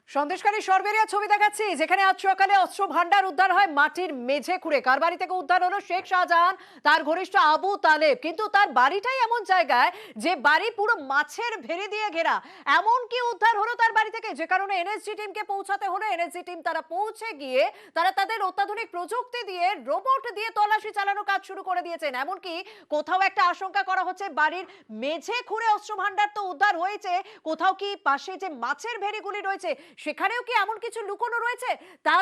সন্দেশখালী সরবেরিয়া ছবি দেখাচ্ছি, যেখানে আজ সকালে অস্ত্র ভান্ডার উদ্ধার হয় মাটির মেঝে খুঁড়ে। কার বাড়ি থেকে উদ্ধার হলো? শেখ শাহজাহান, তার ঘনিষ্ঠ আবু তালেব। কিন্তু তার বাড়িটাই এমন জায়গায় যে বাড়ি পুরো মাছের ভেড়ি দিয়ে ঘেরা। এমন কি উদ্ধার হলো তার বাড়ি থেকে, যে কারণে এনএসজি টিমকে পৌঁছাতে হলো। এনএসজি টিম তারা পৌঁছে গিয়ে তারা তাদের অত্যাধুনিক প্রযুক্তি দিয়ে রোবট দিয়ে তল্লাশি চালানোর কাজ শুরু করে দিয়েছেন। এমনকি কোথাও একটা আশঙ্কা করা হচ্ছে বাড়ির মেঝে খুঁড়ে অস্ত্র ভান্ডার তো উদ্ধার হয়েছে, কোথাও কি পাশে যে মাছের ভেড়িগুলি রয়েছে সেখানেও কি এমন কিছু লুকোনো রয়েছে, তা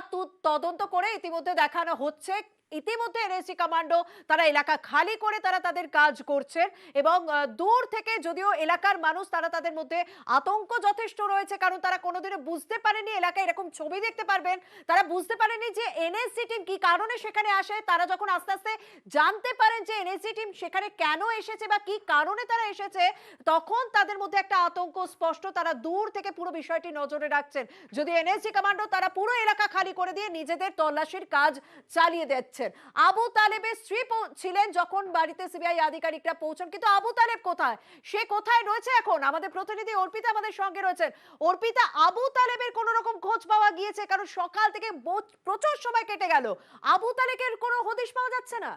তদন্ত করে ইতিমধ্যে দেখানো হচ্ছে। ইতিমধ্যে এনএসজি কমান্ডো তারা এলাকা খালি করে তারা তাদের কাজ করছেন এবং দূর থেকে যদিও এলাকার মানুষ তারা তাদের মধ্যে আতঙ্ক যথেষ্ট রয়েছে, কারণ তারা কোনোদিনও বুঝতে পারেনি এলাকায় এরকম ছবি দেখতে পারবেন। তারা বুঝতে পারেনি যে এনএসজি টিম কি কারণে সেখানে আসে। তারা যখন আস্তে আস্তে জানতে পারেন যে এনএসজি টিম সেখানে কেন এসেছে বা কি কারণে তারা এসেছে, তখন তাদের মধ্যে একটা আতঙ্ক স্পষ্ট। তারা দূর থেকে পুরো বিষয়টি নজরে রাখছেন। যদি এনএসজি কমান্ডো তারা পুরো এলাকা খালি করে দিয়ে নিজেদের তল্লাশির কাজ চালিয়ে দিচ্ছেন। আবু তালেবের স্ত্রী ছিলেন যখন বাড়িতে সিবিআই আধিকারিকরা পৌঁছান, কিন্তু আবু তালেব কোথায়, সে কোথায় রয়েছে এখন? আমাদের প্রতিনিধি অর্পিতা আমাদের সঙ্গে রয়েছেন। অর্পিতা, আবু তালেবের কোন রকম খোঁজ পাওয়া গিয়েছে? কারণ সকাল থেকে প্রচুর সময় কেটে গেল, আবু তালেবের কোনো হদিশ পাওয়া যাচ্ছে না।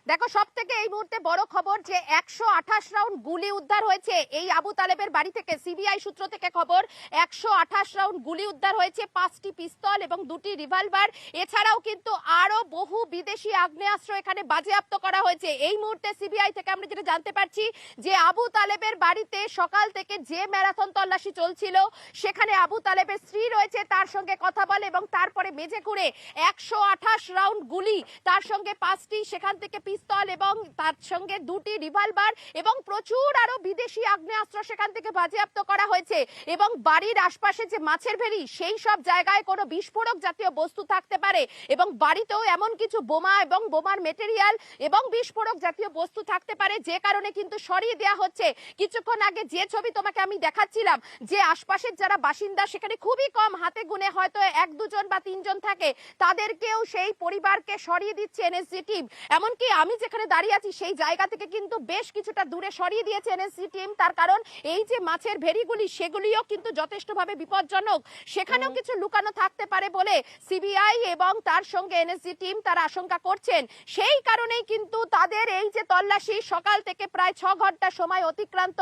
দেখো, সব থেকে এই মুহূর্তে বড় খবর যে 128 রাউন্ড গুলি উদ্ধার হয়েছে এই আবু তালেবের বাড়ি থেকে। সিবিআই সূত্র থেকে খবর 128 রাউন্ড গুলি উদ্ধার হয়েছে, 5টি পিস্তল এবং 2টি রিভলভার। এছাড়াও কিন্তু আরো বহু বিদেশি আগ্নেয়াস্ত্র এখানে বাজেয়াপ্ত করা হয়েছে। এই মুহূর্তে সিবিআই থেকে আমরা যেটা জানতে পারছি যে আবু তালেবের বাড়িতে সকাল থেকে যে ম্যারাথন তল্লাশি চলছিল সেখানে আবু তালেবের স্ত্রী রয়েছে, তার সঙ্গে কথা বলে এবং তারপরে মেঝে খুঁড়ে 128 রাউন্ড গুলি, তার সঙ্গে 5টি সেখান থেকে পিস্তল এবং তার সঙ্গে 2টি রিভলভার এবং প্রচুর আরো বিদেশি আগ্নেয়াস্ত্র সেখান থেকে বাজেয়াপ্ত করা হয়েছে। এবং বাড়ির আশপাশে যে মাছের ভেড়ি সেই সব জায়গায় কোনো বিস্ফোরক জাতীয় বস্তু থাকতে পারে এবং বাড়িতেও এমন কিছু বোমা এবং বোমার মেটেরিয়াল এবং বিস্ফোরক জাতীয় বস্তু থাকতে পারে, যে কারণে কিন্তু সরিয়ে দেওয়া হচ্ছে। কিছুক্ষণ আগে যে ছবি তোমাকে আমি দেখাচ্ছিলাম যে আশপাশের যারা বাসিন্দা সেখানে খুবই কম, হাতে গুনে হয়তো 1-2 জন বা 3 জন থাকে, তাদেরকেও সেই পরিবারকে সরিয়ে দিচ্ছে এনএসজি টিম। এমনকি আমি যেখানে দাঁড়িয়ে আছি সেই জায়গা থেকে কিন্তু বেশ কিছুটা দূরে সরিয়ে দিয়েছে এনএসজি টিম। তার কারণ এই যে মাছের ভেড়িগুলি সেগুলিও কিন্তু যথেষ্টভাবে বিপজ্জনক, সেখানেও কিছু লুকানো থাকতে পারে বলে সিবিআই এবং তার সঙ্গে এনএসজি টিম তারা আশঙ্কা করছেন। সেই কারণেই কিন্তু তাদের এই যে তল্লাশি সকাল থেকে প্রায় 6 ঘন্টা সময় অতিক্রান্ত,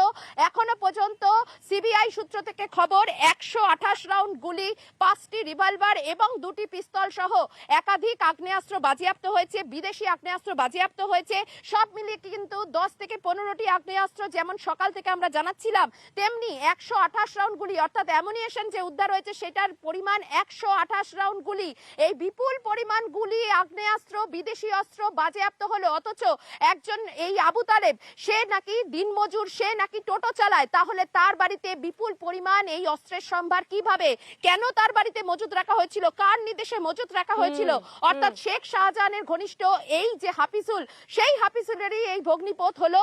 এখনো পর্যন্ত সিবিআই সূত্র থেকে খবর 128 রাউন্ড গুলি, 5টি রিভলভার এবং 2টি পিস্তল সহ একাধিক আগ্নেয়াস্ত্র বাজেয়াপ্ত হয়েছে, বিদেশি আগ্নেয়াস্ত্র বাজেয়াপ্ত হয়েছে। সব মিলিয়ে কিন্তু 10 থেকে 15টি আগ্নেয়াস্ত্র যেমন সকাল থেকে আমরা জানাচ্ছিলাম, তেমনি 128 রাউন্ড গুলি অর্থাৎ অ্যামুনিশন যে উদ্ধার হয়েছে সেটার পরিমাণ 128 রাউন্ড গুলি। এই বিপুল পরিমাণ গুলি, আগ্নেয়াস্ত্র, বিদেশি অস্ত্র বাজেয়াপ্ত হলো। অথচ একজন এই আবু তালেব, সে নাকি দিনমজুর, সে নাকি টোটো চালায়, তাহলে তার বাড়িতে বিপুল পরিমাণ এই অস্ত্রের সম্ভার কিভাবে, কেন তার বাড়িতে মজুদ রাখা হয়েছিল, কার নির্দেশে মজুদ রাখা হয়েছিল? অর্থাৎ শেখ শাহজাহানের ঘনিষ্ঠ এই যে হাফিজুল, সেই হাফিজুলেরই এই ভগ্নিপথ হলো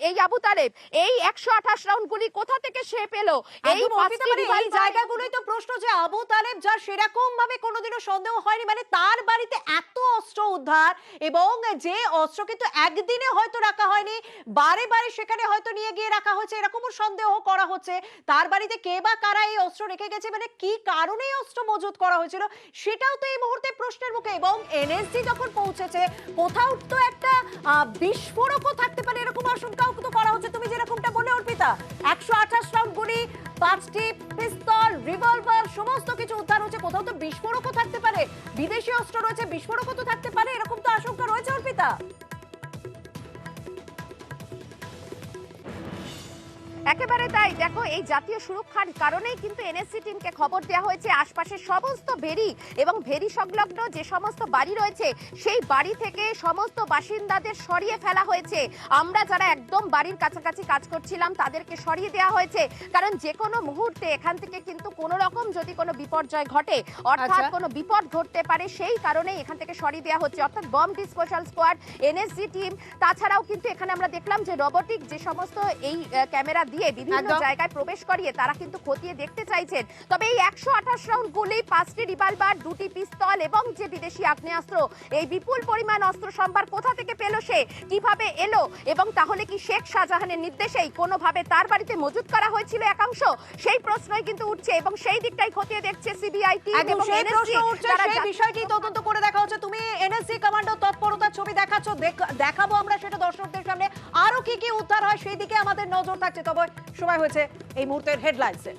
এই আবু তালেব। এই 128 রাউন্ড গুলি কোথা থেকে সে পেল? এই জায়গাগুলোই তো প্রশ্ন, যে আবু তালেব যার সেরকম ভাবে কোনোদিনও সন্দেহ হয়নি, মানে তার বাড়িতে এত অস্ত্র উদ্ধার এবং যে অস্ত্র কিন্তু একদিনে হয়তো রাখা হয়নি, বারে বারে সেখানে হয়তো নিয়ে গিয়ে রাখা হয়েছে, এরকমও সন্দেহ করা হচ্ছে। তার বাড়িতে কে বা কারা এই অস্ত্র রেখে গেছে, মানে কি কারণে অস্ত্র মজুত করা হয়েছিল, সেটাও তো এই মুহূর্তে প্রশ্নের মুখে। এবং এনএসজি যখন পৌঁছেছে, কোথাও তো একটা বিস্ফোরকও থাকতে পারে, এরকম আশঙ্কাও তো করা হচ্ছে। তুমি যেরকমটা বলে অর্পিতা, 128 রাউন্ড গুলি, 5টি পিস্তল, রিভলভার, সমস্ত কিছু উদ্ধার হচ্ছে, কোথাও তো বিস্ফোরকও থাকতে পারে, বিদেশি অস্ত্র রয়েছে, বিস্ফোরকও তো থাকতে পারে, এরকম তো আশঙ্কা রয়েছে অর্পিতা। একেবারে তাই। দেখো, এই জাতীয় সুরক্ষার কারণেই কিন্তু এনএসজি টিমকে খবর দেওয়া হয়েছে আশপাশের সমস্ত ভেড়ি এবং ভেড়ি সংলগ্ন যে সমস্ত বাড়ি রয়েছে সেই বাড়ি থেকে সমস্ত বাসিন্দাদের সরিয়ে ফেলা হয়েছে। আমরা যারা একদম বাড়ির কাছাকাছি কাজ করছিলাম তাদেরকে সরিয়ে দেওয়া হয়েছে, কারণ যে কোনো মুহূর্তে এখান থেকে কিন্তু কোনো রকম যদি কোনো বিপর্যয় ঘটে, অর্থাৎ কোনো বিপদ ঘটতে পারে, সেই কারণেই এখান থেকে সরিয়ে দেওয়া হচ্ছে। অর্থাৎ bomb disposal squad, NSG team, তাছাড়াও কিন্তু এখানে আমরা দেখলাম যে রোবোটিক যে সমস্ত এই ক্যামেরা দিয়ে বিভিন্ন একদম। জায়গায় প্রবেশ করিয়ে তারা কিন্তু খতিয়ে দেখতে চাইছেন। তবে এই 128 রাউন্ড গুলি, 5টি রিভলভার, 2টি পিস্তল এবং যে বিদেশি আগ্নেয়াস্ত্র, এই বিপুল পরিমাণ অস্ত্র সম্ভার কোথা থেকে পেল সে, কিভাবে এলো, এবং তাহলে কি শেখ শাহজাহানের নির্দেশেই কোনোভাবে তার বাড়িতে মজুত করা হয়েছিল একাংশ, সেই প্রশ্নই কিন্তু উঠছে এবং সেই দিকটাই খতিয়ে দেখছে সিবিআই টিম একদম এবং সেই প্রশ্ন NSG। উঠছে, তারা সেই বিষয়টি তদন্ত করে দেখা হচ্ছে। তুমি এনএসজি কমান্ডো তৎপরতার ছবি দেখাচ্ছ, দেখাবো আমরা সেটা দর্শকদের সামনে। আরো কি কি উদ্ধার হয় সেই দিকে আমাদের নজর থাকছে। তবে সময় হয়েছে এই মুহূর্তের হেডলাইন্সে।